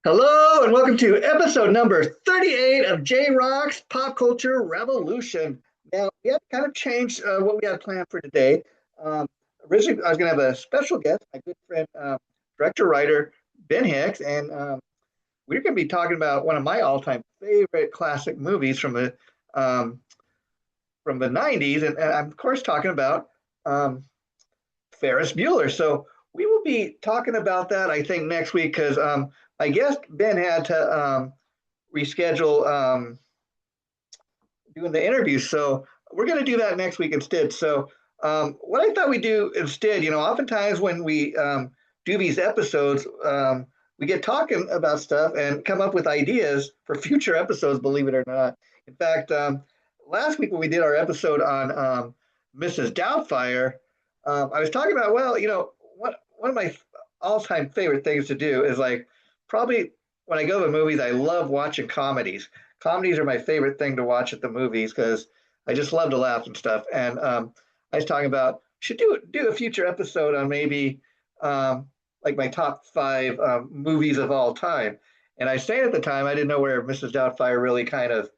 Hello and welcome to episode number 38 of JRocks Pop Culture Revolution. Now, we have kind of changed what we had planned for today. Um, Originally, I was going to have a special guest, my good friend, director writer Ben Hicks, and we're going to be talking about one of my all-time favorite classic movies um, from the 90s, and I'm of course talking about um, Ferris Bueller. So we will be talking about that, I think, next week because I guess Ben had to reschedule doing the interview. So we're going to do that next week instead. So what I thought we'd do instead, oftentimes when we do these episodes, we get talking about stuff and come up with ideas for future episodes, believe it or not. In fact, last week when we did our episode on Mrs. Doubtfire, I was talking about, well, one of my all-time favorite things to do is like probably when I go to the movies, I love watching comedies. Comedies are my favorite thing to watch at the movies because I just love to laugh and stuff. And I was talking about should do a future episode on maybe like my top five movies of all time. And I say at the time I didn't know where Mrs. Doubtfire really kind of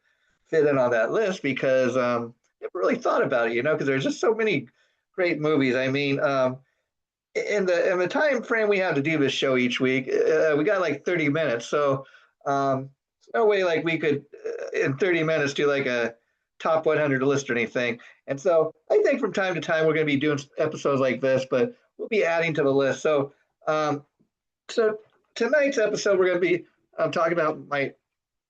fit in on that list because never really thought about it, because there's just so many great movies. I mean, in the time frame we have to do this show each week, we got like 30 minutes. So there's no way like we could in 30 minutes do like a top 100 list or anything. And so I think from time to time we're going to be doing episodes like this, but we'll be adding to the list. Um, so tonight's episode we're going to be talking about my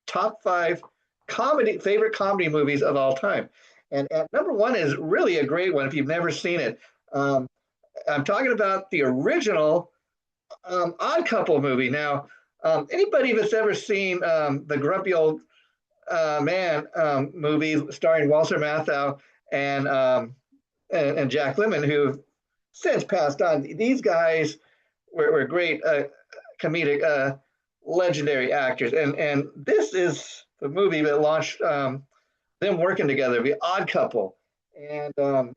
top five favorite comedy movies of all time. And at number one is really a great one if you've never seen it. Um, I'm talking about the original Odd Couple movie. Now, anybody that's ever seen the Grumpy Old Man movie starring Walter Matthau and, um, and Jack Lemmon, who've since passed on, these guys were great comedic, legendary actors. And this is the movie that launched them working together, the Odd Couple. And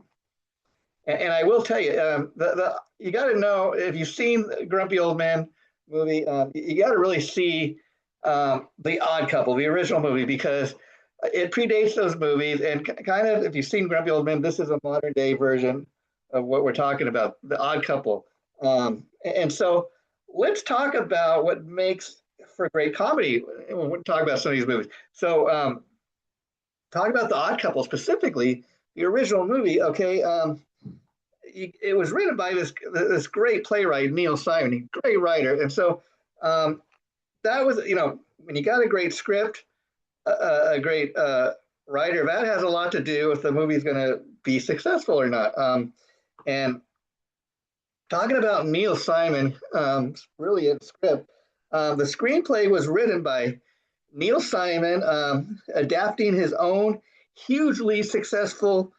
and I will tell you, the you got to know if you've seen the Grumpy Old Man movie, you got to really see the Odd Couple, the original movie, because it predates those movies. And kind of, if you've seen Grumpy Old Men, this is a modern day version of what we're talking about, the Odd Couple. And so let's talk about what makes for great comedy when we talk about some of these movies. So talk about the Odd Couple specifically, the original movie. Okay, it was written by this great playwright Neil Simon, great writer, and so that was when you got a great script, a great writer, that has a lot to do if the movie's going to be successful or not. And talking about Neil Simon, brilliant script. The screenplay was written by Neil Simon, adapting his own hugely successful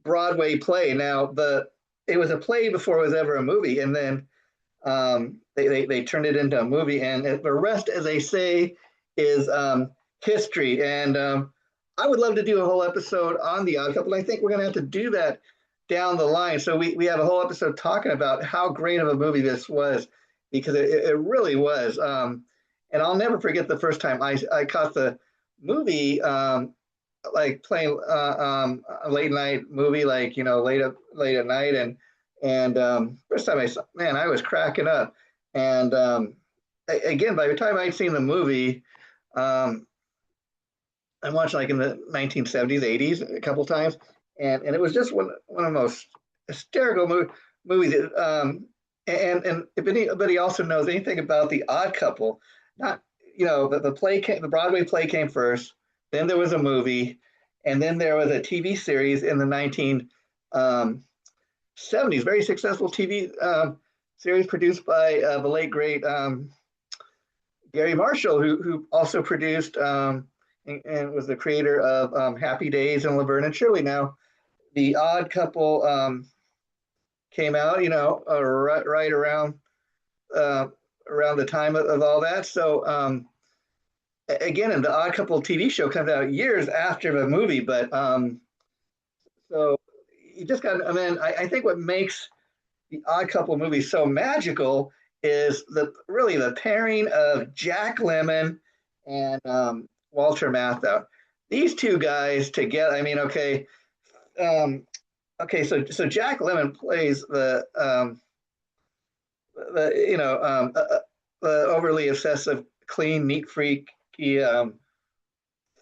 Broadway play. Now, it was a play before it was ever a movie, and then they turned it into a movie, and the rest, as they say, is history. And I would love to do a whole episode on the Odd Couple. I think we're going to have to do that down the line. So we have a whole episode talking about how great of a movie this was, because it really was. And I'll never forget the first time I caught the movie. Like playing a late night movie, like late at night, and first time I saw, man, I was cracking up. And again, by the time I'd seen the movie, I watched like in the 1970s, 80s a couple times, and it was just one of the most hysterical movies. And if anybody also knows anything about the Odd Couple, not the Broadway play came first, then there was a movie, and then there was a TV series in the 1970s, very successful TV series produced by the late great Gary Marshall, who also produced and was the creator of Happy Days and Laverne and Shirley. Now, the Odd Couple came out, right around the time of all that. So again, and the Odd Couple TV show comes out years after the movie, but so you just got. I mean, I think what makes the Odd Couple movie so magical is the pairing of Jack Lemmon and Walter Matthau. These two guys together. I mean, okay, um, okay. So Jack Lemmon plays the the overly obsessive, clean, neat freak.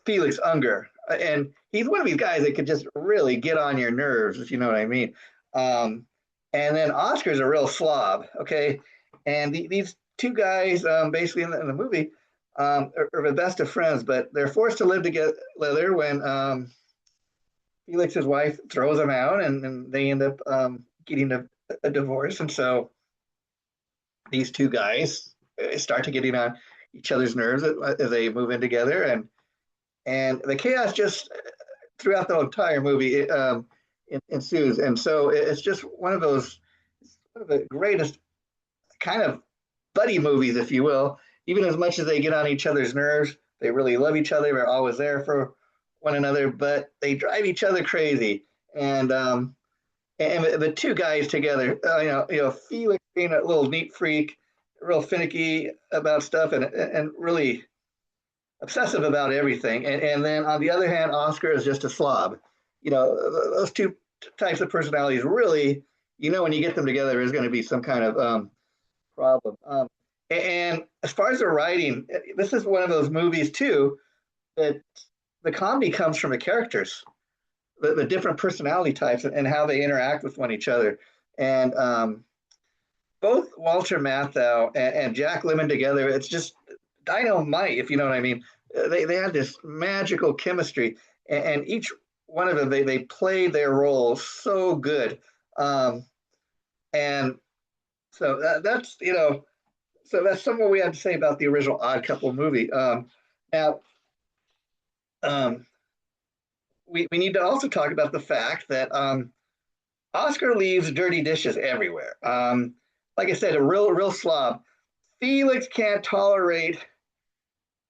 Felix Unger, and he's one of these guys that could just really get on your nerves, if you know what I mean. Um, and then Oscar's a real slob, okay. And these two guys, basically in the movie, are the best of friends, but they're forced to live together when Felix's wife throws them out, and they end up getting a divorce. And so these two guys start to getting on each other's nerves as they move in together, and the chaos just throughout the entire movie ensues. And so it's just one of the greatest kind of buddy movies, if you will. Even as much as they get on each other's nerves, they really love each other. They're always there for one another, but they drive each other crazy. And the two guys together, Felix being a little neat freak, real finicky about stuff, and really obsessive about everything. And then on the other hand, Oscar is just a slob. Those two types of personalities really, when you get them together, there's going to be some kind of problem. And as far as the writing, this is one of those movies too that the comedy comes from the characters, the different personality types, and how they interact with one each other. And both Walter Matthau and Jack Lemmon together, it's just dynamite, if you know what I mean. They had this magical chemistry, and each one of them, they played their roles so good. And so that's some of what we have to say about the original Odd Couple movie. Now, um, we need to also talk about the fact that Oscar leaves dirty dishes everywhere. Like I said, a real slob. Felix can't tolerate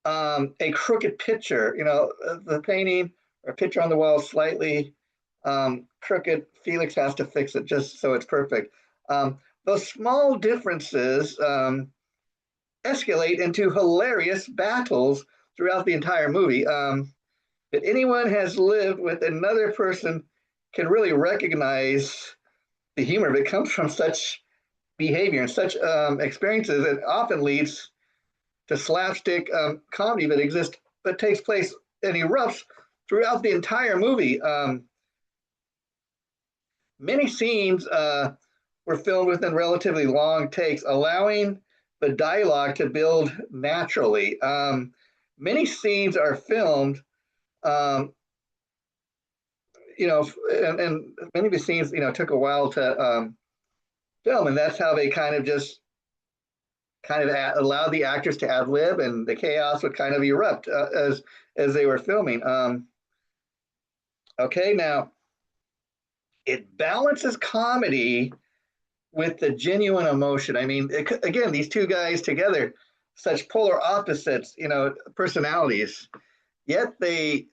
a crooked picture. The painting or picture on the wall is slightly crooked. Felix has to fix it just so it's perfect. Those small differences escalate into hilarious battles throughout the entire movie. That anyone has lived with another person can really recognize the humor that comes from such behavior and such experiences. It often leads to slapstick comedy that takes place and erupts throughout the entire movie. Many scenes were filmed within relatively long takes, allowing the dialogue to build naturally. Many scenes are filmed, um, and many of the scenes, took a while to film, and that's how they allowed the actors to ad lib, and the chaos would kind of erupt as they were filming. Okay, now it balances comedy with the genuine emotion. I mean, again, these two guys together, such polar opposites, personalities, yet they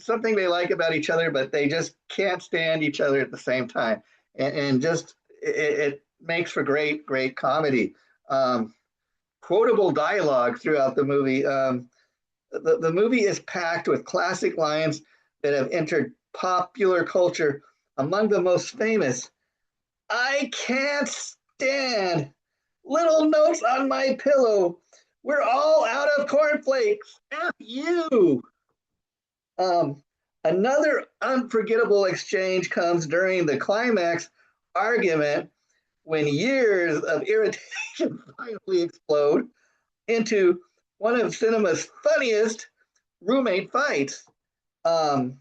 something they like about each other, but they just can't stand each other at the same time, and just it makes for great comedy. Quotable dialogue throughout the movie. The movie is packed with classic lines that have entered popular culture. Among the most famous, "I can't stand little notes on my pillow. We're all out of cornflakes. F you." Um, Another unforgettable exchange comes during the climax argument when years of irritation finally explode into one of cinema's funniest roommate fights. Um,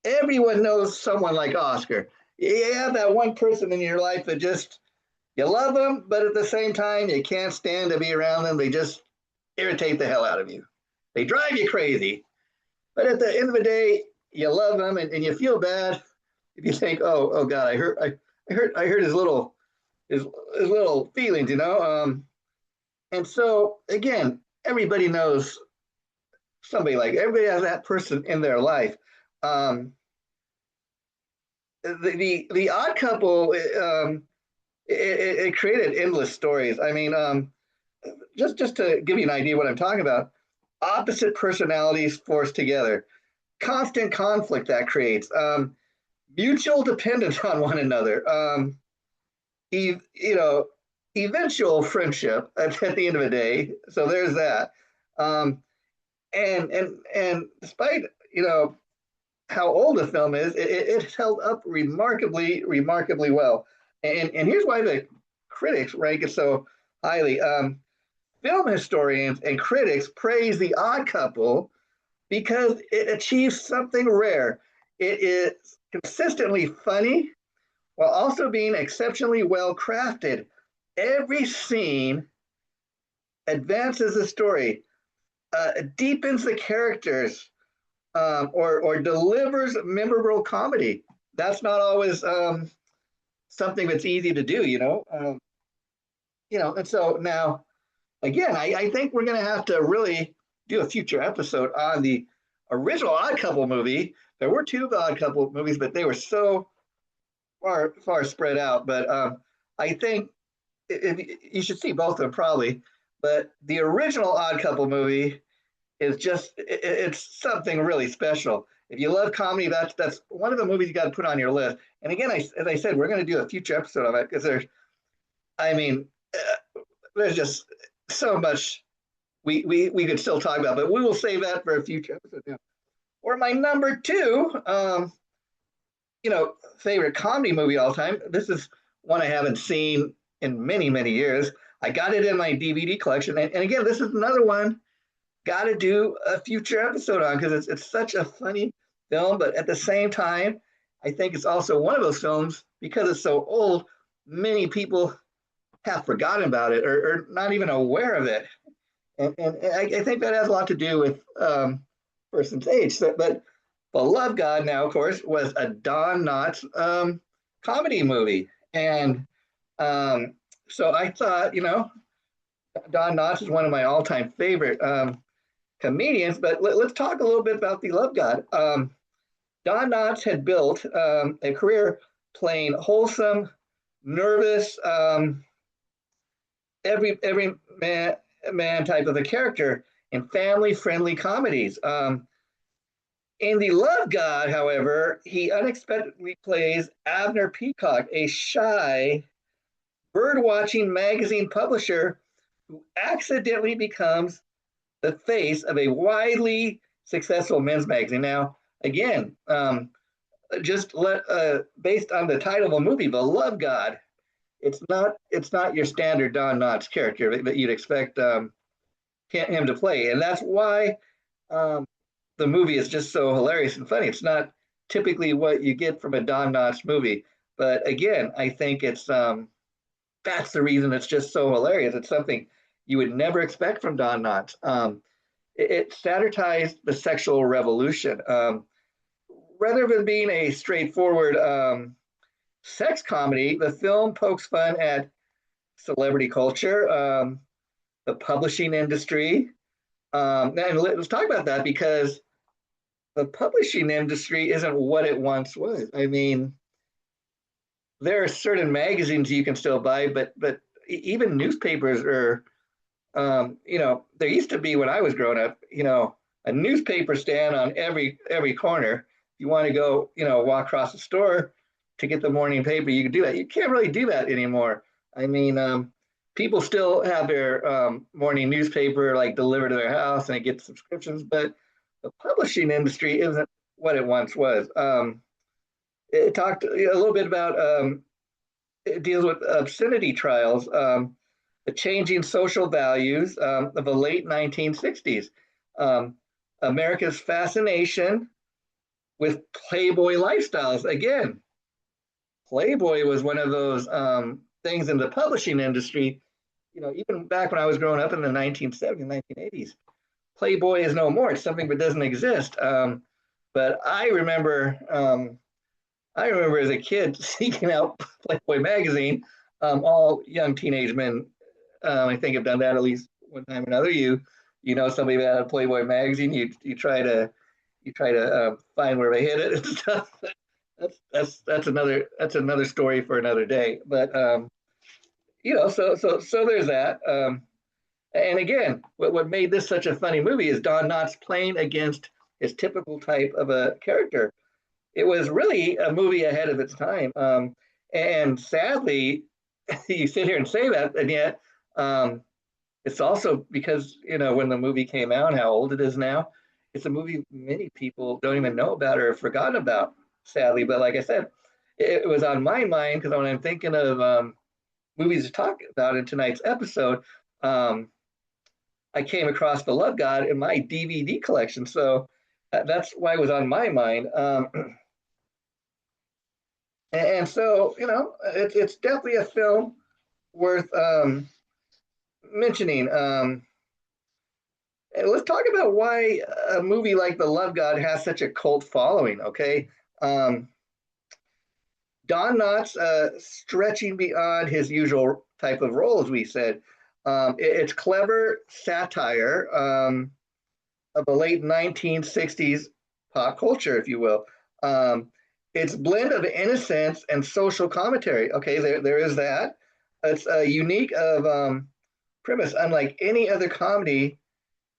Everyone knows someone like Oscar. You have that one person in your life that just, you love them, but at the same time, you can't stand to be around them. They just irritate the hell out of you. They drive you crazy. But at the end of the day, you love them, and you feel bad if you think, oh God, I hurt his little feelings, And so again, everybody knows everybody has that person in their life. The Odd Couple it created endless stories. I mean, just to give you an idea what I'm talking about, opposite personalities forced together, constant conflict that creates, mutual dependence on one another, you know, eventual friendship at the end of the day. So there's that. Um, and despite how old the film is, it held up remarkably well. And here's why the critics rank it so highly. Film historians and critics praise The Odd Couple because it achieves something rare. It is consistently funny while also being exceptionally well crafted. Every scene advances the story, deepens the characters, or delivers memorable comedy. That's not always something that's easy to do, And so now, again, I think we're going to have to really do a future episode on the original Odd Couple movie. There were two Odd Couple movies, but they were so far spread out. But I think you should see both of them probably. But the original Odd Couple movie is just it's something really special. If you love comedy, that's one of the movies you got to put on your list. And again, as I said, we're going to do a future episode of it because I mean, there's just so much we could still talk about, but we will save that for a future episode. Yeah. Or my number two, favorite comedy movie all time. This is one I haven't seen in many years. I got it in my DVD collection, and again, this is another one got to do a future episode on because it's such a funny film, but at the same time, I think it's also one of those films because it's so old. Many people have forgotten about it or not even aware of it, and I think that has a lot to do with person's age. So, but The Love God now, of course, was a Don Knotts comedy movie, and so I thought, Don Knotts is one of my all-time favorite comedians, but let's talk a little bit about The Love God. Don Knotts had built a career playing wholesome, nervous, every man type of a character in family-friendly comedies. In The Love God, however, he unexpectedly plays Abner Peacock, a shy, bird-watching magazine publisher who accidentally becomes the face of a widely successful men's magazine. Now, again, based on the title of a movie, The Love God, it's not your standard Don Knotts character that you'd expect him to play, and that's why the movie is just so hilarious and funny. It's not typically what you get from a Don Knotts movie, but again, I think it's that's the reason it's just so hilarious. It's something you would never expect from Don Knotts. It satirized the sexual revolution. Rather than being a straightforward sex comedy, the film pokes fun at celebrity culture, the publishing industry. And let's talk about that because the publishing industry isn't what it once was. I mean, there are certain magazines you can still buy, but even newspapers are, there used to be when I was growing up, a newspaper stand on every corner. If you want to go, walk across the store to get the morning paper, you can do that. You can't really do that anymore. I mean, people still have their morning newspaper like delivered to their house and they get subscriptions, but the publishing industry isn't what it once was. It talked a little bit about it deals with obscenity trials, the changing social values of the late 1960s, America's fascination with Playboy lifestyles. Again, Playboy was one of those things in the publishing industry, even back when I was growing up in the 1970s, 1980s. Playboy is no more. It's something that doesn't exist. But I remember as a kid seeking out Playboy magazine. All young teenage men, I think, have done that at least one time or another. You know somebody that had a Playboy magazine. You try to find where they hid it and stuff. That's another story for another day. But so there's that. And again, what made this such a funny movie is Don Knotts playing against his typical type of a character. It was really a movie ahead of its time. And sadly, you sit here and say that, and yet it's also because, when the movie came out, how old it is now, it's a movie many people don't even know about or have forgotten about, sadly. But like I said, it was on my mind because when I'm thinking of movies to talk about in tonight's episode, um, I came across The Love God in my DVD collection. So that's why it was on my mind. And so, it's definitely a film worth mentioning. And let's talk about why a movie like The Love God has such a cult following, okay? Um, Don Knotts stretching beyond his usual type of role, as we said. It's clever satire of the late 1960s pop culture, if you will. Um, it's blend of innocence and social commentary. Okay, there is that. It's a unique of premise, unlike any other comedy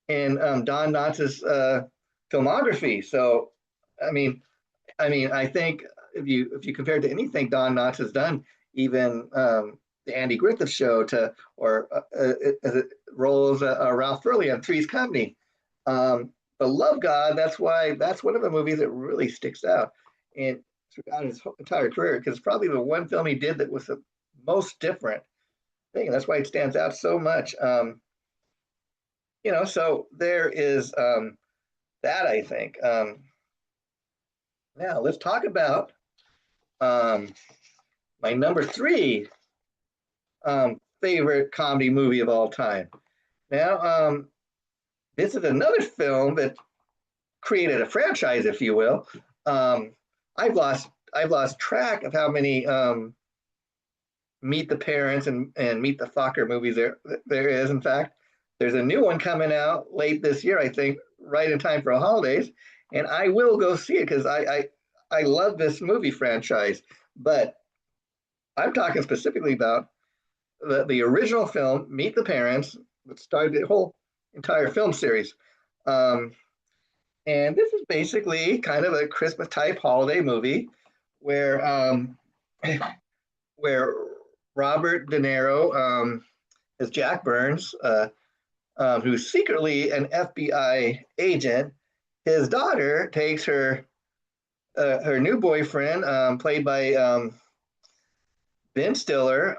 in Don Knotts' filmography. So, I mean, I think if you compare it to anything Don Knotts has done, even the Andy Griffith Show to or roles Ralph Furley on Three's Company, the Love God. That's one of the movies that really sticks out and throughout his entire career because it's probably the one film he did that was the most different thing. And that's why it stands out so much. So there is that I think. Now let's talk about um, my number three favorite comedy movie of all time. Now, this is another film that created a franchise, if you will. Um, I've lost track of how many Meet the Parents and Meet the Focker movies there is. In fact, there's a new one coming out late this year, I think, right in time for the holidays, and I will go see it because I love this movie franchise. But I'm talking specifically about the original film, Meet the Parents, that started the whole entire film series. Um, and this is basically kind of a Christmas type holiday movie where where Robert De Niro is Jack Burns, who's secretly an FBI agent. His daughter takes her new boyfriend, played by Ben Stiller,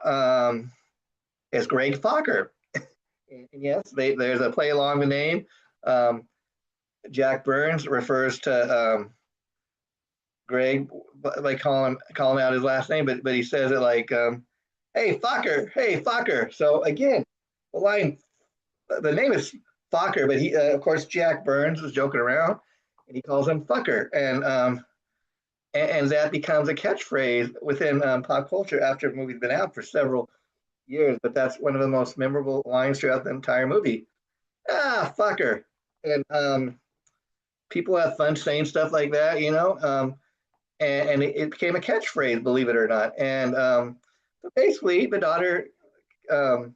as Greg Focker. And yes, there's a play along the name. Um, Jack Burns refers to Greg, like call him out his last name, but he says it like, "Hey Focker, hey Focker." So again, the line, the name is Focker, but he, of course, Jack Burns was joking around, and he calls him Fucker, and that becomes a catchphrase within pop culture after the movie's been out for several years. But that's one of the most memorable lines throughout the entire movie. Ah, fucker, and people have fun saying stuff like that, and it became a catchphrase, believe it or not. And so basically, um,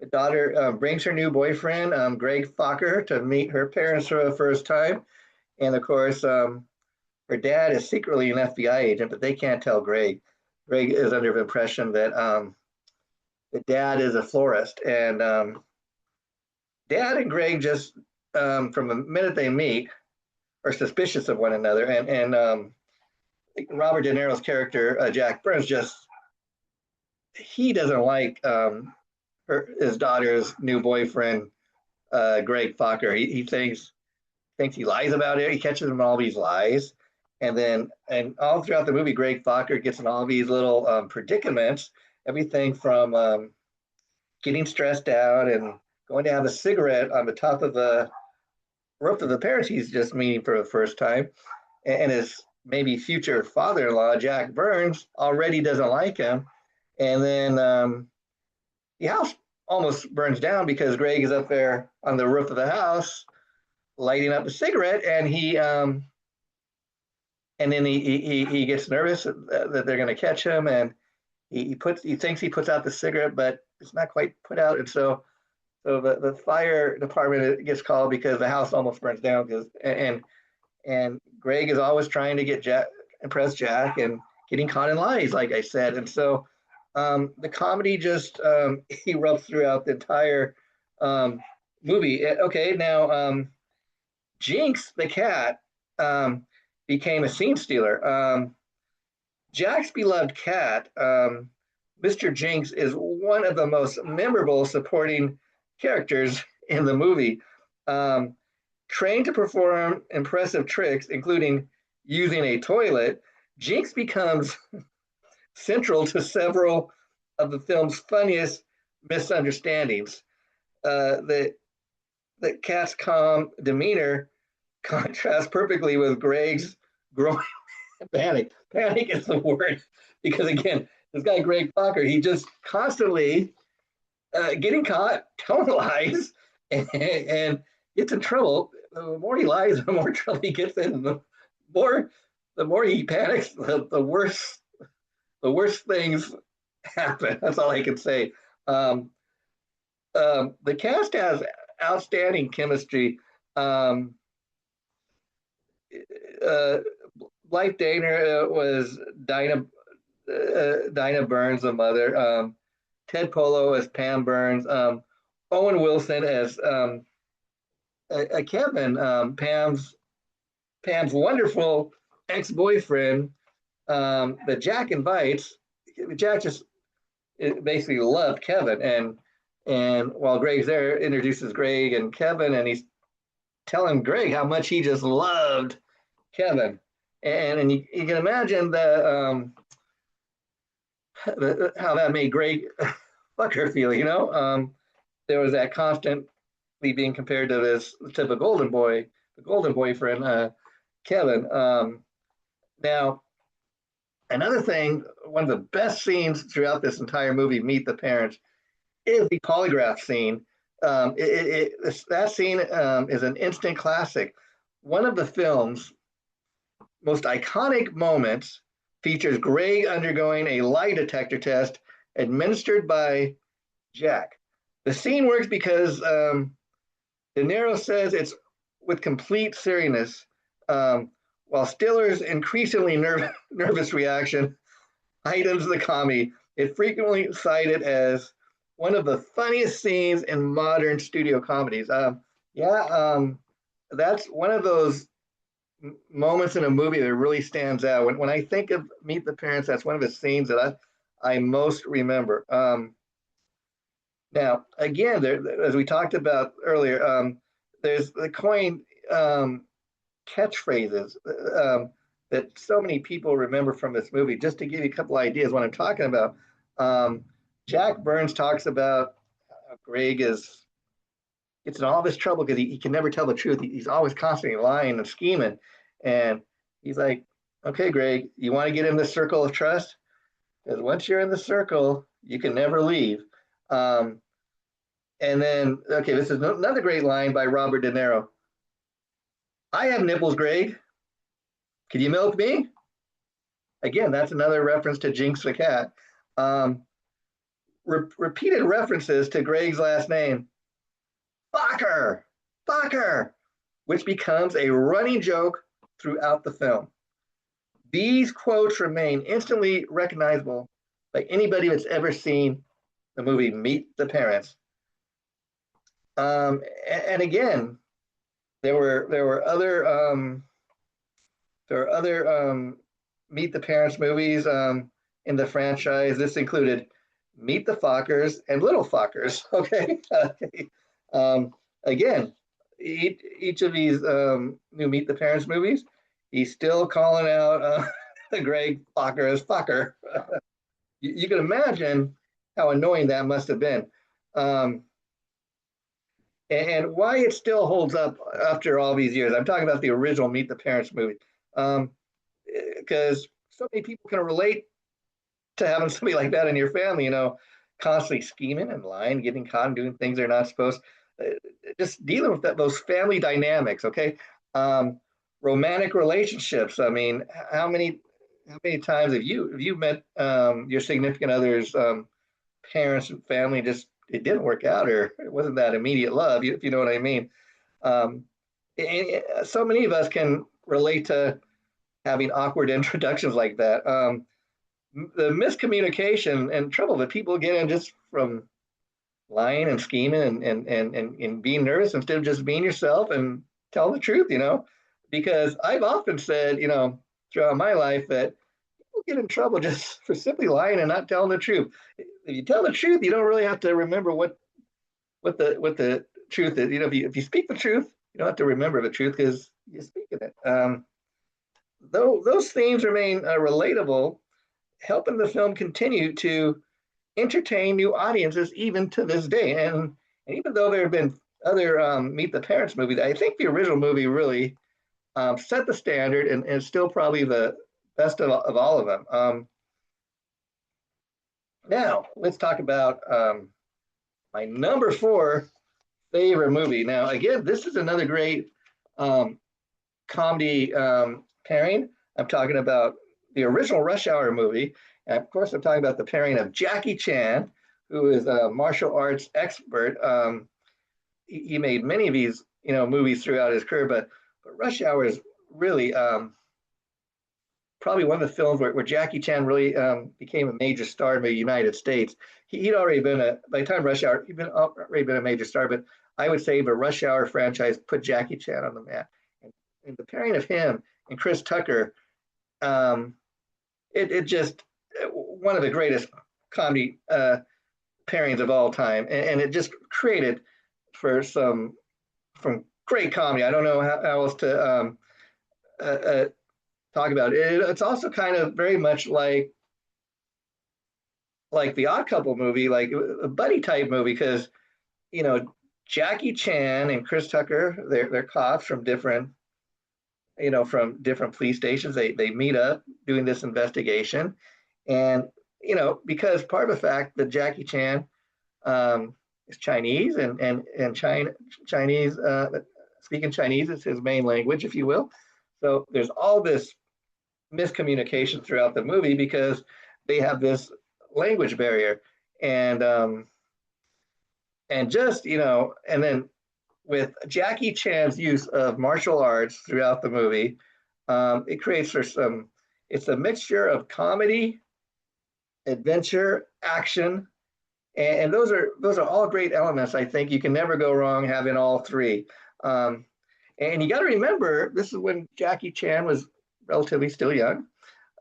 the daughter brings her new boyfriend, Greg Focker, to meet her parents for the first time. And of course, her dad is secretly an FBI agent, but they can't tell Greg. Greg is under the impression that the dad is a florist, and Dad and Greg just from the minute they meet are suspicious of one another, and Robert De Niro's character Jack Burns just he doesn't like his daughter's new boyfriend Greg Focker. He thinks he lies about it. He catches him in all these lies, and all throughout the movie, Greg Focker gets in all these little predicaments. Everything from getting stressed out and going to have a cigarette on the top of the roof of the parents he's just meeting for the first time, and his maybe future father-in-law Jack Burns already doesn't like him, and then the house almost burns down because Greg is up there on the roof of the house lighting up a cigarette, and then he gets nervous that they're going to catch him, and he thinks he puts out the cigarette, but it's not quite put out, and so the fire department gets called because the house almost burns down. Because and Greg is always trying to get Jack, impress Jack, and getting caught in lies, like I said. And so the comedy just erupts throughout the entire um, movie. Okay, now Jinx the cat um, became a scene stealer. Jack's beloved cat, Mr. Jinx, is one of the most memorable supporting characters in the movie. Um, Trained to perform impressive tricks, including using a toilet, Jinx becomes central to several of the film's funniest misunderstandings. The cat's calm demeanor contrasts perfectly with Greg's growing panic. Panic is the word because again, this guy Greg Fokker, he just constantly getting caught, telling lies, and gets in trouble. The more he lies, the more trouble he gets in. More, the more he panics, the worse things happen. That's all I can say. Um, the cast has outstanding chemistry. Um, uh, Blythe Danner was Dinah Burns, the mother. Ted Polo as Pam Burns. Owen Wilson as Kevin, Pam's wonderful ex-boyfriend that Jack invites. Jack just basically loved Kevin, and while Greg's there, introduces Greg and Kevin, and he's telling Greg how much he just loved Kevin, and you can imagine how that made Greg fuck her feel. There was that constantly being compared to this type of golden boy, the golden boyfriend, Kevin. Now, another thing, one of the best scenes throughout this entire movie, Meet the Parents, is the polygraph scene. That scene is an instant classic. One of the film's most iconic moments features Greg undergoing a lie detector test administered by Jack. The scene works because De Niro says it's with complete seriousness, while Stiller's increasingly nervous reaction heightens the comedy. It frequently cited as one of the funniest scenes in modern studio comedies. Yeah, that's one of those moments in a movie that really stands out. When I think of Meet the Parents, that's one of the scenes that I most remember. Now, again, as we talked about earlier, there's the coined catchphrases that so many people remember from this movie. Just to give you a couple ideas, what I'm talking about, Jack Burns talks about Greg gets in all this trouble because he can never tell the truth. He's always constantly lying and scheming. And he's like, okay, Greg, you want to get in this circle of trust? Because once you're in the circle, you can never leave. Um, and then, okay, this is another great line by Robert De Niro. I have nipples, Greg. Can you milk me? Again, that's another reference to Jinx the cat. Um, Repeated references to Greg's last name, Fokker, Fokker, which becomes a running joke throughout the film. These quotes remain instantly recognizable by anybody that's ever seen the movie Meet the Parents. And again, there were other Meet the Parents movies in the franchise. This included Meet the Fockers and Little Fockers. Okay. Again, each of these new Meet the Parents movies, he's still calling out Greg Fokker as Fokker. You can imagine how annoying that must have been. And why it still holds up after all these years. I'm talking about the original Meet the Parents movie. Because so many people can relate to having somebody like that in your family, constantly scheming and lying, getting caught and doing things they're not supposed to. Just dealing with those family dynamics, okay? Romantic relationships. I mean, how many how many times have you met your significant other's parents and family? Just it didn't work out, or it wasn't that immediate love, if you know what I mean. Um, and so many of us can relate to having awkward introductions like that. The miscommunication and trouble that people get in just from lying and scheming and being nervous instead of just being yourself and tell the truth, because I've often said, throughout my life that people get in trouble just for simply lying and not telling the truth. If you tell the truth, you don't really have to remember what the truth is. If you speak the truth, you don't have to remember the truth because you're speaking it. Though those themes remain relatable, helping the film continue to entertain new audiences even to this day. And even though there have been other Meet the Parents movies, I think the original movie really set the standard and is still probably the best of all of them. Now, let's talk about my number four favorite movie. Now, again, this is another great um, comedy pairing. I'm talking about the original Rush Hour movie. And of course, I'm talking about the pairing of Jackie Chan, who is a martial arts expert. He made many of these, movies throughout his career, but Rush Hour is really probably one of the films where Jackie Chan really became a major star in the United States. He'd already been by the time Rush Hour, he'd already been a major star, but I would say the Rush Hour franchise put Jackie Chan on the map. And the pairing of him and Chris Tucker, um, it just one of the greatest comedy pairings of all time, and it just created for from great comedy. I don't know how else to uh, uh, talk about it. It's also kind of very much like the Odd Couple movie, like a buddy type movie, because you know Jackie Chan and Chris Tucker, they're cops from different police stations. They meet up doing this investigation, and because part of the fact that Jackie Chan is Chinese and Chinese speaking Chinese is his main language, if you will. So there's all this miscommunication throughout the movie because they have this language barrier, and and then with Jackie Chan's use of martial arts throughout the movie, it creates for some. It's a mixture of comedy, adventure, action, and those are all great elements. I think you can never go wrong having all three. Um, and you got to remember, this is when Jackie Chan was relatively still young.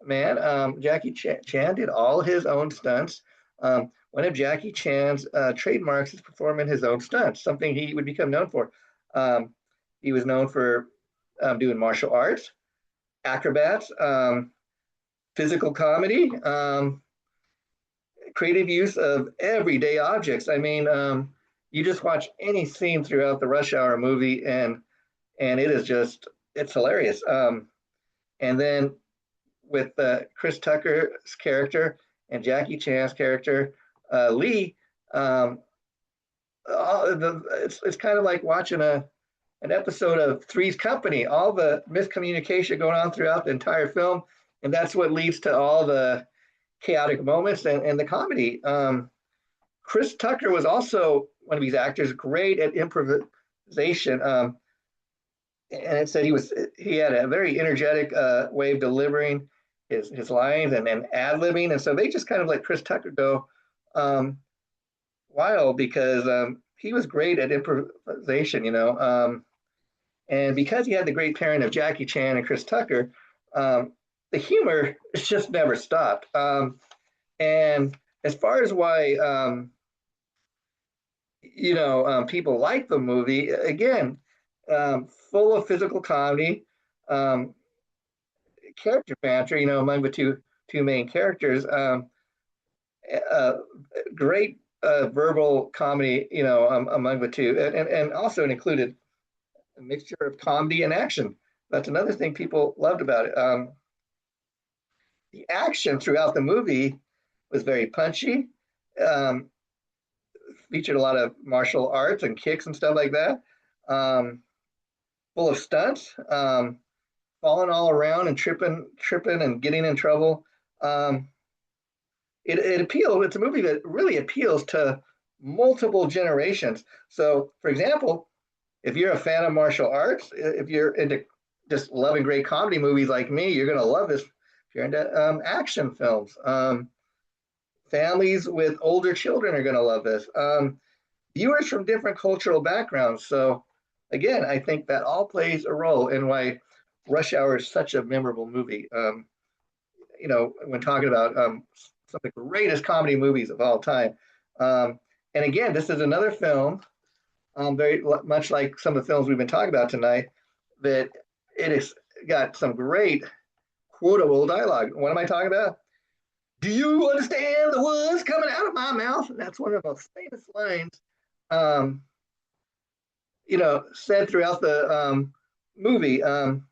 Man, Jackie Chan did all his own stunts. One of Jackie Chan's trademarks is performing his own stunts, something he would become known for. Um, he was known for doing martial arts, acrobats, physical comedy, creative use of everyday objects. I mean, you just watch any scene throughout the Rush Hour movie, and it's hilarious. And then with Chris Tucker's character and Jackie Chan's character, Lee, um, it's kind of like watching an episode of Three's Company. All the miscommunication going on throughout the entire film, and that's what leads to all the chaotic moments and the comedy. Chris Tucker was also one of these actors great at improvisation. And it said he had a very energetic way of delivering his lines and ad libbing, and so they just kind of let Chris Tucker go wild because he was great at improvisation, and because he had the great pairing of Jackie Chan and Chris Tucker, the humor just never stopped. And as far as why people like the movie, again, full of physical comedy, um, character banter, among the two main characters. Uh, Great verbal comedy, among the two, and also it included a mixture of comedy and action. That's another thing people loved about it. The action throughout the movie was very punchy, um, featured a lot of martial arts and kicks and stuff like that, full of stunts. falling all around and tripping and getting in trouble. Um, it appeals. It's a movie that really appeals to multiple generations. So, for example, if you're a fan of martial arts, if you're into just loving great comedy movies like me, you're gonna love this. If you're into action films, families with older children are gonna love this. Viewers from different cultural backgrounds. So, again, I think that all plays a role in why Rush Hour is such a memorable movie. When talking about some of the greatest comedy movies of all time. Um, and again, this is another film, very much like some of the films we've been talking about tonight, that it has got some great quotable dialogue. What am I talking about? Do you understand the words coming out of my mouth? That's one of the most famous lines, um, said throughout the movie. I'm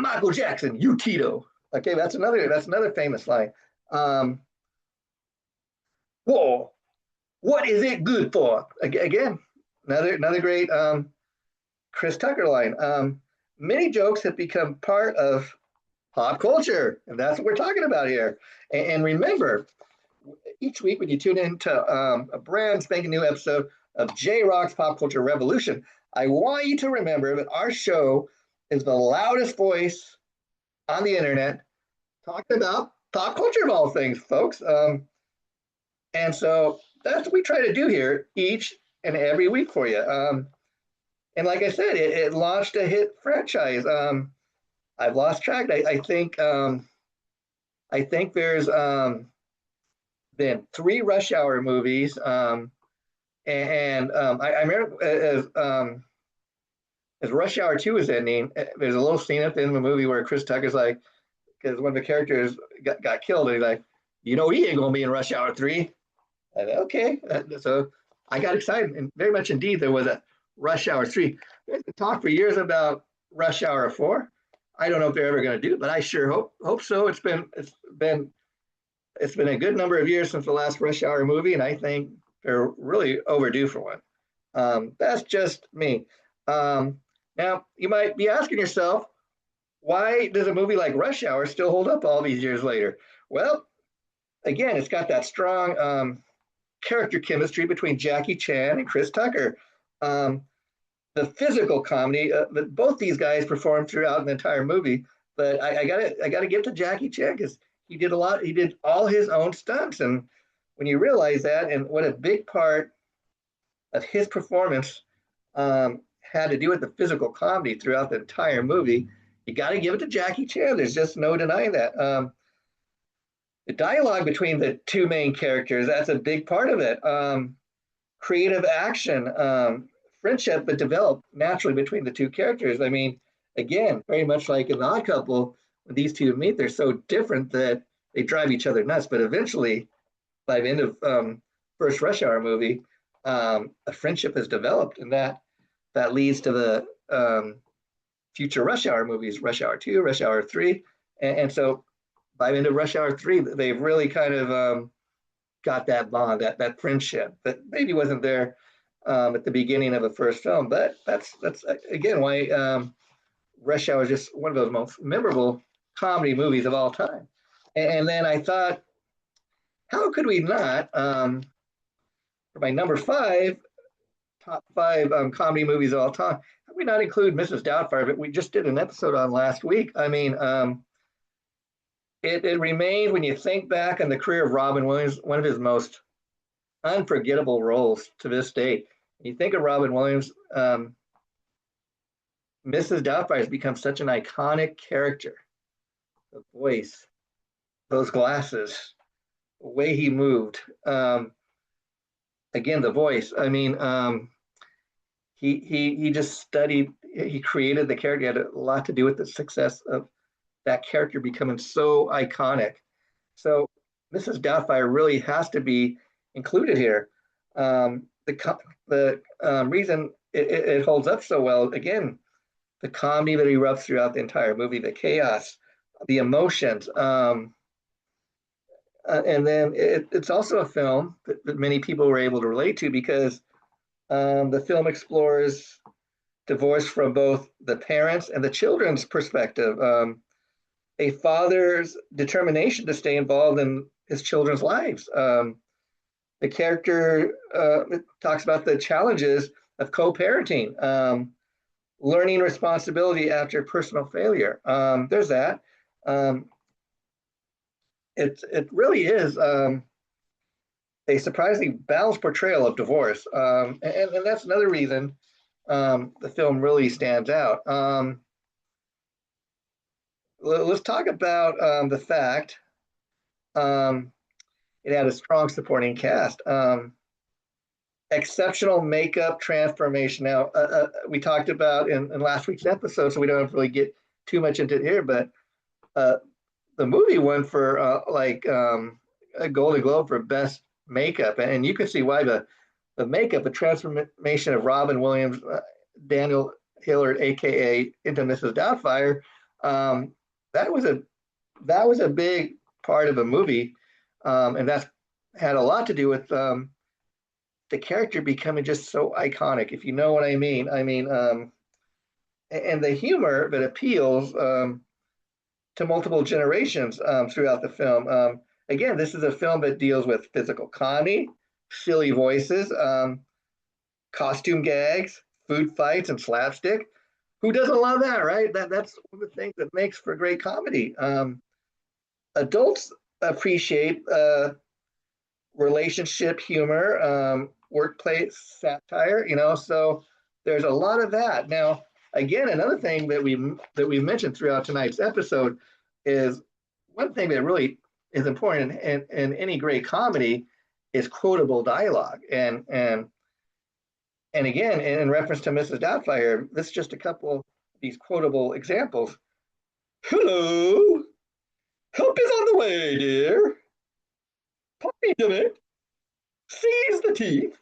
Michael Jackson, you Tito. Okay, that's another famous line. Um, Whoa, what is it good for? Again, another great Chris Tucker line. Many jokes have become part of pop culture, and that's what we're talking about here. And remember, each week when you tune into a brand spanking new episode of JRocks Pop Culture Revolution, I want you to remember that our show is the loudest voice on the internet talking about pop culture of all things, folks. And so that's what we try to do here each and every week for you. And like I said, it launched a hit franchise. I've lost track. I think there's been three Rush Hour movies, and I remember as Rush Hour 2 is ending, there's a little scene at the end of the movie where Chris Tucker's like, because one of the characters got killed, and he's like, he ain't gonna be in Rush Hour 3. Okay, so I got excited, and very much indeed there was a Rush Hour 3. There's been talk for years about Rush Hour 4. I don't know if they're ever going to do it, but I sure hope so. It's been a good number of years since the last Rush Hour movie, and I think they're really overdue for one. That's just me. Now you might be asking yourself, why does a movie like Rush Hour still hold up all these years later? Well, again, it's got that strong character chemistry between Jackie Chan and Chris Tucker. Um, the physical comedy that both these guys performed throughout the entire movie. But I gotta give to Jackie Chan because he did a lot. He did all his own stunts, and when you realize that, and what a big part of his performance had to do with the physical comedy throughout the entire movie, you got to give it to Jackie Chan. There's just no denying that. The dialogue between the two main characters—that's a big part of it. Creative action, friendship that developed naturally between the two characters. I mean, again, very much like in The Odd Couple, when these two meet, they're so different that they drive each other nuts. But eventually, by the end of first Rush Hour movie, a friendship has developed, and that leads to the future Rush Hour movies, Rush Hour 2, Rush Hour 3. And so by the end of Rush Hour 3, they've really kind of got that bond, that friendship that maybe wasn't there at the beginning of the first film. But that's again why Rush Hour is just one of those most memorable comedy movies of all time. And then I thought, how could we not, for my number five, top five comedy movies of all time, how could we not include Mrs. Doubtfire? But we just did an episode on last week. I mean, it remained, when you think back on the career of Robin Williams, one of his most unforgettable roles to this day. When you think of Robin Williams, Mrs. Doubtfire has become such an iconic character. The voice, those glasses, the way he moved. Again, the voice. I mean, he just studied. He created the character. He had a lot to do with the success of that character becoming so iconic. So Mrs. Doubtfire really has to be included here. The reason it holds up so well, again, the comedy that erupts throughout the entire movie, the chaos, the emotions, and then it's also a film that many people were able to relate to because the film explores divorce from both the parents and the children's perspective. A father's determination to stay involved in his children's lives. The character talks about the challenges of co-parenting, learning responsibility after personal failure. There's that. Um, it really is a surprisingly balanced portrayal of divorce, and that's another reason the film really stands out. Let's talk about the fact um, it had a strong supporting cast. Exceptional makeup transformation. Now, we talked about in last week's episode, so we don't really get too much into it here, but uh, the movie won for a Golden Globe for best makeup, and you can see why the makeup, the transformation of Robin Williams, Daniel Hillard, aka into Mrs. Doubtfire, um, that was a big part of the movie, and that's had a lot to do with the character becoming just so iconic, if you know what I mean. And the humor that appeals to multiple generations throughout the film. Again, this is a film that deals with physical comedy, silly voices, costume gags, food fights, and slapstick. Who doesn't love that, right? That's one of the things that makes for great comedy. Adults appreciate relationship humor, workplace satire, so there's a lot of that. Now, again, another thing that we mentioned throughout tonight's episode is one thing that really is important in any great comedy is quotable dialogue. And again, in reference to Mrs. Doubtfire, this is just a couple of these quotable examples. Hello, help is on the way, dear. Puppy to it. Seize the teeth.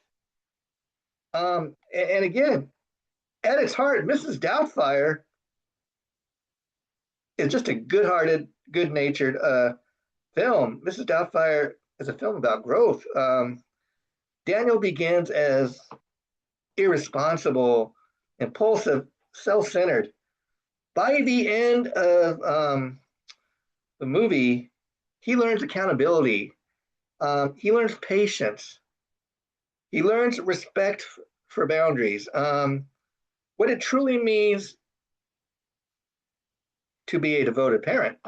And again, at its heart, Mrs. Doubtfire is just a good-hearted, good-natured film. Mrs. Doubtfire is a film about growth. Daniel begins as irresponsible, impulsive, self-centered. By the end of the movie, he learns accountability. He learns patience. He learns respect for boundaries. What it truly means to be a devoted parent.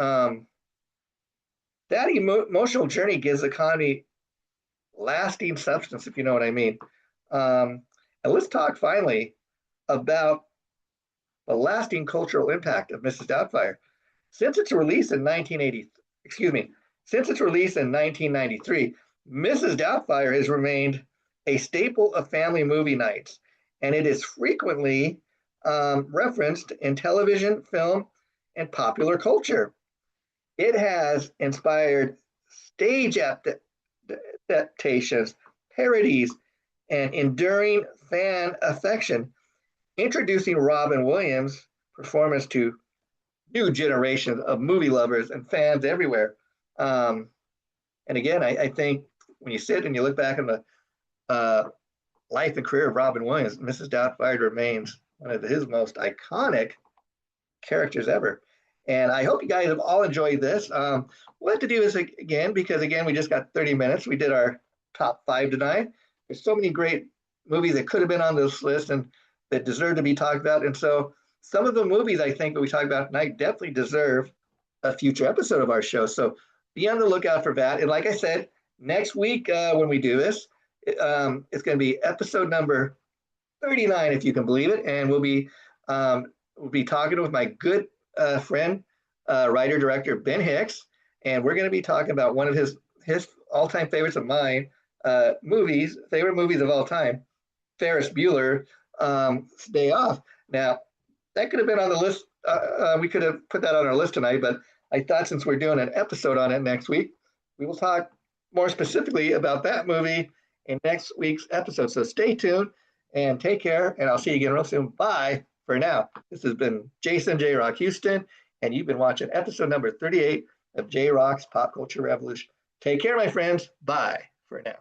That emotional journey gives the comedy lasting substance, if you know what I mean. And let's talk finally about the lasting cultural impact of Mrs. Doubtfire. Since its release in 1993, Mrs. Doubtfire has remained a staple of family movie nights, and it is frequently referenced in television, film, and popular culture. It has inspired stage adaptations, parodies, and enduring fan affection, introducing Robin Williams' performance to new generations of movie lovers and fans everywhere. And again, I think when you sit and you look back on the life and career of Robin Williams, Mrs. Doubtfire remains one of his most iconic characters ever. And I hope you guys have all enjoyed this. We'll have to do this again because, again, we just got 30 minutes. We did our top 5 tonight. There's so many great movies that could have been on this list and that deserve to be talked about. And so some of the movies I think that we talked about tonight definitely deserve a future episode of our show. So be on the lookout for that. And like I said, next week when we do this, it's going to be episode number 39, if you can believe it. And we'll be talking with my good friend, writer, director, Ben Hicks. And we're going to be talking about one of his all-time favorites of mine, favorite movies of all time, Ferris Bueller, Day Off. Now, that could have been on the list. We could have put that on our list tonight, but I thought since we're doing an episode on it next week, we will talk more specifically about that movie in next week's episode. So stay tuned and take care, and I'll see you again real soon. Bye for now. This has been Jason JRock Houston, and you've been watching episode number 38 of JRock's Pop Culture Revolution. Take care, my friends. Bye for now.